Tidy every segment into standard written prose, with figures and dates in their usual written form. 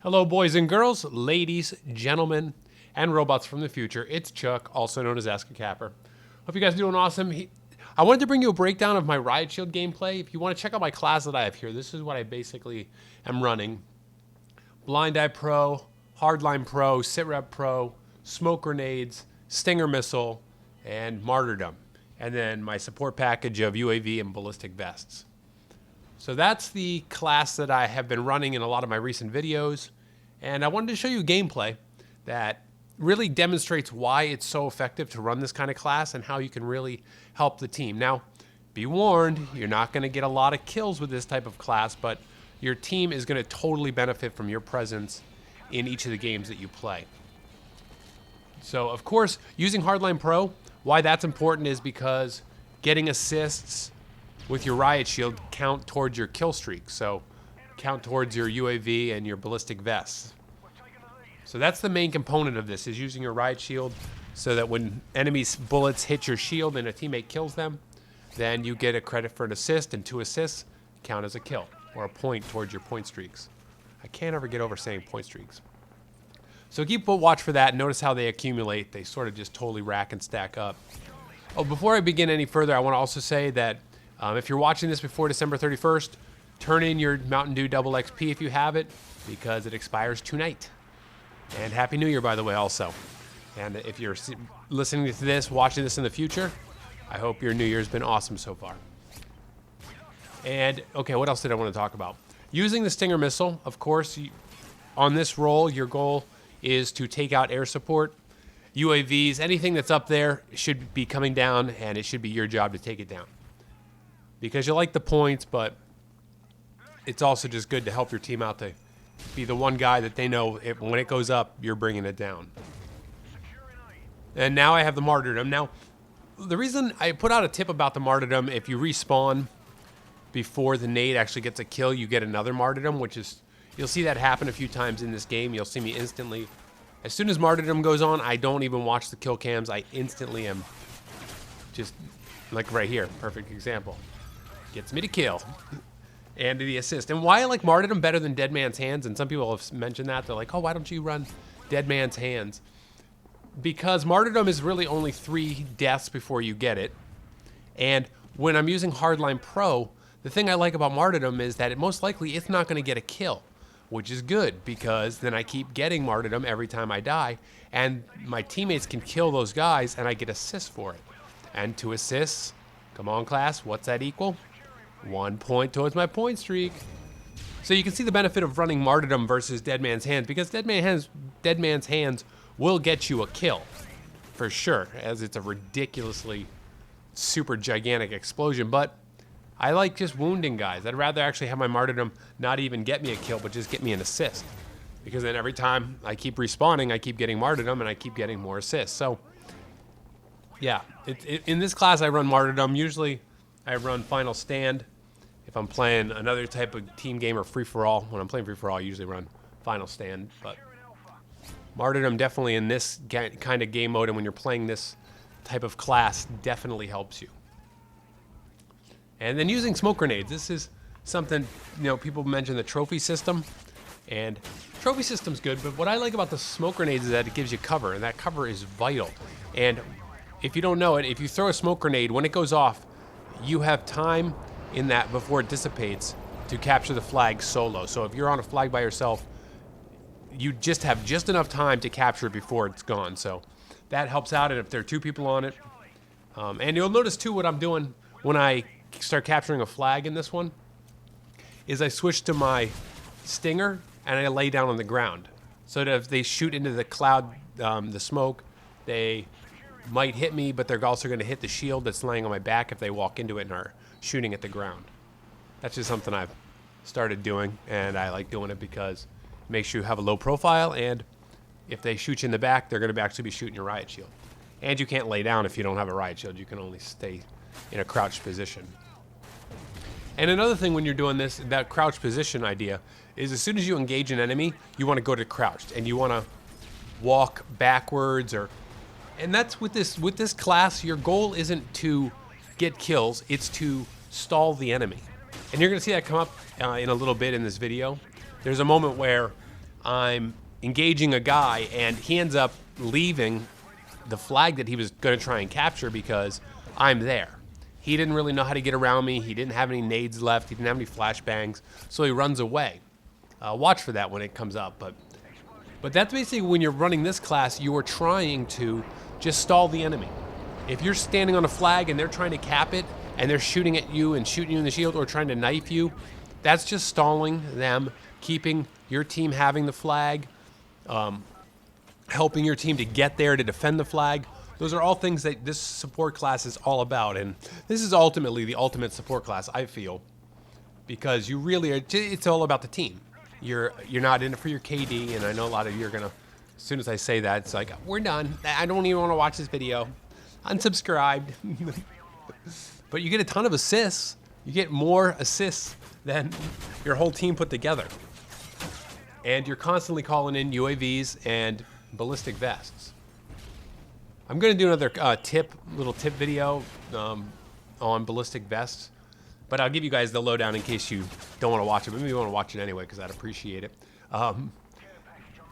Hello, boys and girls, ladies, gentlemen, and robots from the future. It's Chuck, also known as AskACapper. Hope you guys are doing awesome. I wanted to bring you a breakdown of my Riot Shield gameplay. If you want to check out my class that I have here, this is what I basically am running. Blind Eye Pro, Hardline Pro, Sitrep Pro, Smoke Grenades, Stinger Missile, and Martyrdom. And then my support package of UAV and Ballistic Vests. So that's the class that I have been running in a lot of my recent videos. And I wanted to show you gameplay that really demonstrates why it's so effective to run this kind of class and how you can really help the team. Now, be warned, you're not going to get a lot of kills with this type of class, but your team is going to totally benefit from your presence in each of the games that you play. So, of course, using Hardline Pro, why that's important is because getting assists with your Riot Shield count towards your kill streak. So count towards your UAV and your ballistic vests. So that's the main component of this, is using your Riot Shield so that when enemies' bullets hit your shield and a teammate kills them, then you get a credit for an assist, and 2 assists count as a kill or a point towards your point streaks. I can't ever get over saying point streaks. So keep a watch for that. Notice how they accumulate. They sort of just totally rack and stack up. Oh, before I begin any further, I want to also say that if you're watching this before December 31st, turn in your Mountain Dew Double XP if you have it, because it expires tonight. And Happy New Year, by the way, also. And if you're listening to this, watching this in the future, I hope your New Year's been awesome so far. And, okay, what else did I want to talk about? Using the Stinger Missile, of course, on this roll, your goal is to take out air support. UAVs, anything that's up there should be coming down, and it should be your job to take it down. Because you like the points, but it's also just good to help your team out to be the one guy that they know when it goes up, you're bringing it down. And now I have the Martyrdom. Now, the reason I put out a tip about the Martyrdom, if you respawn before the nade actually gets a kill, you get another Martyrdom, which is, you'll see that happen a few times in this game. You'll see me instantly. As soon as Martyrdom goes on, I don't even watch the kill cams. I instantly am just, like right here, perfect example. Gets me to kill. And the assist. And why I like Martyrdom better than Dead Man's Hands, and some people have mentioned that. They're like, oh, why don't you run Dead Man's Hands? Because Martyrdom is really only 3 deaths before you get it. And when I'm using Hardline Pro, the thing I like about Martyrdom is that most likely it's not going to get a kill, which is good, because then I keep getting Martyrdom every time I die, and my teammates can kill those guys, and I get assists for it. And 2 assists, come on class, what's that equal? 1 point towards my point streak. So you can see the benefit of running Martyrdom versus Dead Man's Hands, because Dead Man's Hands will get you a kill, for sure, as it's a ridiculously super gigantic explosion. But I like just wounding guys. I'd rather actually have my Martyrdom not even get me a kill, but just get me an assist. Because then every time I keep respawning, I keep getting Martyrdom, and I keep getting more assists. So, yeah, in this class I run Martyrdom. Usually I run Final Stand. If I'm playing another type of team game or free-for-all, when I'm playing free-for-all, I usually run Final Stand. But Martyrdom definitely in this kind of game mode, and when you're playing this type of class, definitely helps you. And then using smoke grenades. This is something, people mention the trophy system. And trophy system's good, but what I like about the smoke grenades is that it gives you cover, and that cover is vital. And if you don't know it, if you throw a smoke grenade, when it goes off, you have time in that before it dissipates to capture the flag solo. So if you're on a flag by yourself, you just have just enough time to capture it before it's gone. So that helps out, and if there are 2 people on it. And you'll notice too what I'm doing when I start capturing a flag in this one is I switch to my Stinger and I lay down on the ground. So that if they shoot into the cloud, the smoke, they might hit me, but they're also going to hit the shield that's laying on my back if they walk into it and are shooting at the ground. That's just something I've started doing, and I like doing it because it makes you have a low profile, and if they shoot you in the back, they're going to actually be shooting your Riot Shield. And you can't lay down if you don't have a Riot Shield. You can only stay in a crouched position. And another thing when you're doing this, that crouched position idea, is as soon as you engage an enemy, you want to go to crouched, and you want to walk backwards, and that's with this class, your goal isn't to get kills, it's to stall the enemy. And you're going to see that come up in a little bit in this video. There's a moment where I'm engaging a guy and he ends up leaving the flag that he was going to try and capture because I'm there. He didn't really know how to get around me. He didn't have any nades left. He didn't have any flashbangs, so he runs away. Watch for that when it comes up. But that's basically when you're running this class, you are trying to just stall the enemy. If you're standing on a flag and they're trying to cap it and they're shooting at you and shooting you in the shield or trying to knife you, that's just stalling them, keeping your team having the flag, helping your team to get there to defend the flag. Those are all things that this support class is all about, and this is ultimately the ultimate support class, I feel, because you really are. It's all about the team. You're not in it for your KD, and I know a lot of you are gonna. As soon as I say that, it's like we're done. I don't even want to watch this video. Unsubscribed. But you get a ton of assists. You get more assists than your whole team put together, and you're constantly calling in UAVs and ballistic vests. I'm going to do another little tip video on ballistic vests, but I'll give you guys the lowdown in case you don't want to watch it. Maybe you want to watch it anyway because I'd appreciate it.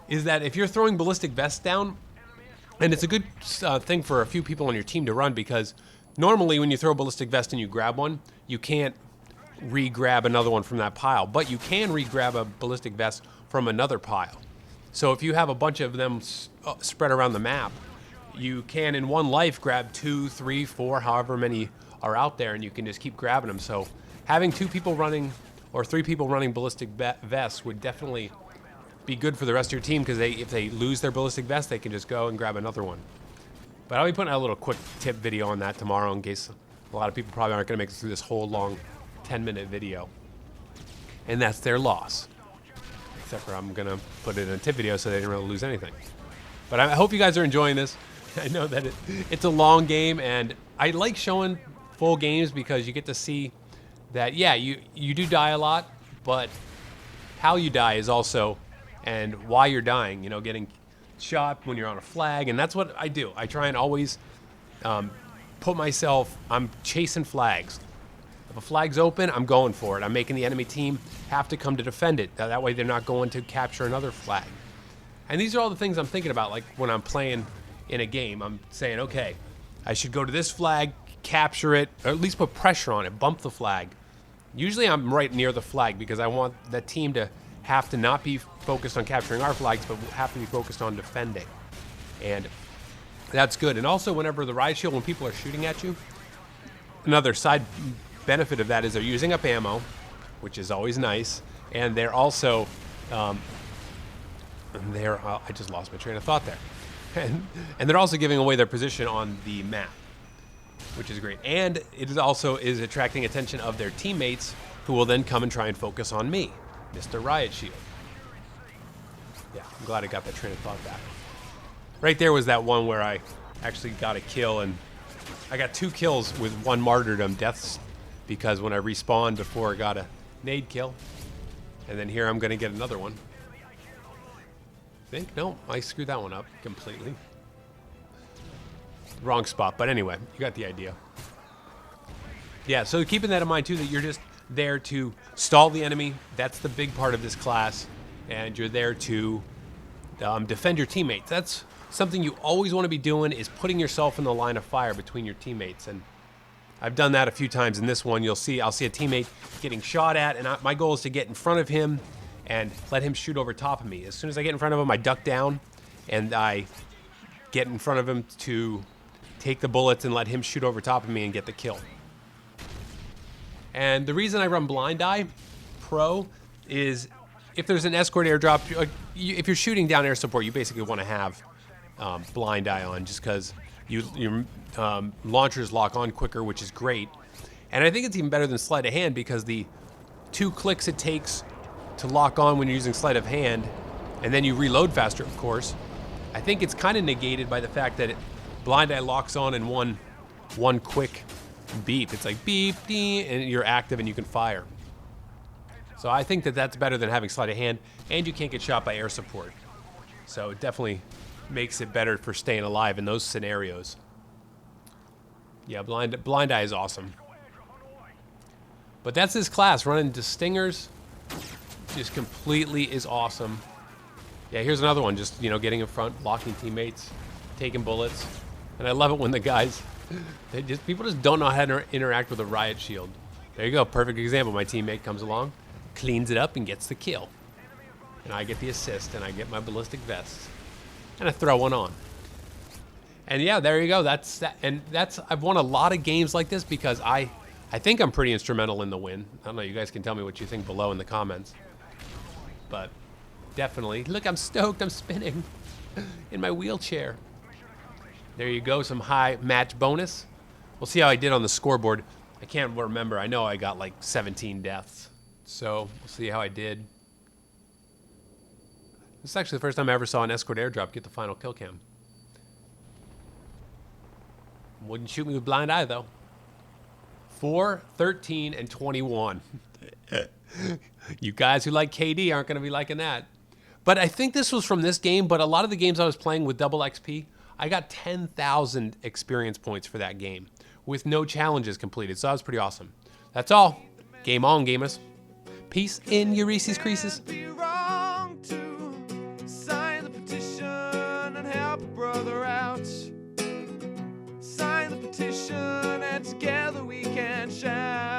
Is that if you're throwing ballistic vests down, and it's a good thing for a few people on your team to run, because normally when you throw a ballistic vest and you grab one, you can't re-grab another one from that pile, but you can re-grab a ballistic vest from another pile. So if you have a bunch of them spread around the map, you can in one life grab 2, 3, 4, however many are out there, and you can just keep grabbing them. So having 2 people running or 3 people running ballistic vests would definitely be good for the rest of your team, because if they lose their ballistic vest, they can just go and grab another one. But I'll be putting out a little quick tip video on that tomorrow, in case a lot of people probably aren't going to make it through this whole long 10-minute video. And that's their loss. Except for I'm going to put it in a tip video so they didn't really lose anything. But I hope you guys are enjoying this. I know that it's a long game, and I like showing full games because you get to see that, yeah, you do die a lot, but how you die is also, and why you're dying, getting shot when you're on a flag, and that's what I do. I try and always put myself, I'm chasing flags. If a flag's open, I'm going for it. I'm making the enemy team have to come to defend it. That way they're not going to capture another flag. And these are all the things I'm thinking about, like when I'm playing in a game. I'm saying, okay, I should go to this flag, capture it, or at least put pressure on it, bump the flag. Usually I'm right near the flag because I want the team to have to not be focused on capturing our flags, but have to be focused on defending. And that's good. And also whenever the riot shield, when people are shooting at you, another side benefit of that is they're using up ammo, which is always nice. And they're also, I just lost my train of thought there. And they're also giving away their position on the map, which is great. And it is attracting attention of their teammates, who will then come and try and focus on me, Mr. Riot Shield. Yeah, I'm glad I got that train of thought back. Right there was that one where I actually got a kill, and I got 2 kills with 1 martyrdom deaths, because when I respawned before I got a nade kill, and then here I'm going to get another one. No, I screwed that one up completely. Wrong spot, but anyway, you got the idea. Yeah, so keeping that in mind too, that you're just there to stall the enemy. That's the big part of this class, and you're there to defend your teammates. That's something you always want to be doing, is putting yourself in the line of fire between your teammates. And I've done that a few times in this one. I'll see a teammate getting shot at, and my goal is to get in front of him and let him shoot over top of me. As soon as I get in front of him, I duck down and I get in front of him to take the bullets and let him shoot over top of me and get the kill. And the reason I run Blind Eye Pro is if there's an escort airdrop, if you're shooting down air support, you basically want to have Blind Eye on, just because your launchers lock on quicker, which is great. And I think it's even better than sleight of hand, because the 2 clicks it takes to lock on when you're using sleight of hand, and then you reload faster, of course. I think it's kind of negated by the fact that Blind Eye locks on in one quick beep. It's like beep, dee, and you're active and you can fire. So I think that that's better than having sleight of hand, and you can't get shot by air support. So it definitely makes it better for staying alive in those scenarios. Yeah, Blind Eye is awesome. But that's this class. Running to stingers just completely is awesome. Yeah, here's another one. Just, you know, getting in front, blocking teammates, taking bullets. And I love it when the guys, people just don't know how to interact with a riot shield. There you go. Perfect example. My teammate comes along, cleans it up, and gets the kill. And I get the assist, and I get my ballistic vest. And I throw one on. And yeah, there you go. That's that. And I've won a lot of games like this because I think I'm pretty instrumental in the win. I don't know. You guys can tell me what you think below in the comments. But definitely. Look, I'm stoked. I'm spinning in my wheelchair. There you go. Some high match bonus. We'll see how I did on the scoreboard. I can't remember. I know I got like 17 deaths. So we'll see how I did. This is actually the first time I ever saw an escort airdrop get the final kill cam. Wouldn't shoot me with blind eye, though. 4, 13, and 21. You guys who like KD aren't going to be liking that. But I think this was from this game, but a lot of the games I was playing with double XP, I got 10,000 experience points for that game with no challenges completed, so that was pretty awesome. That's all. Game on, gamers. Peace in your Reese's Creases. Sign the petition and help a brother out. Sign the petition and together we can shout.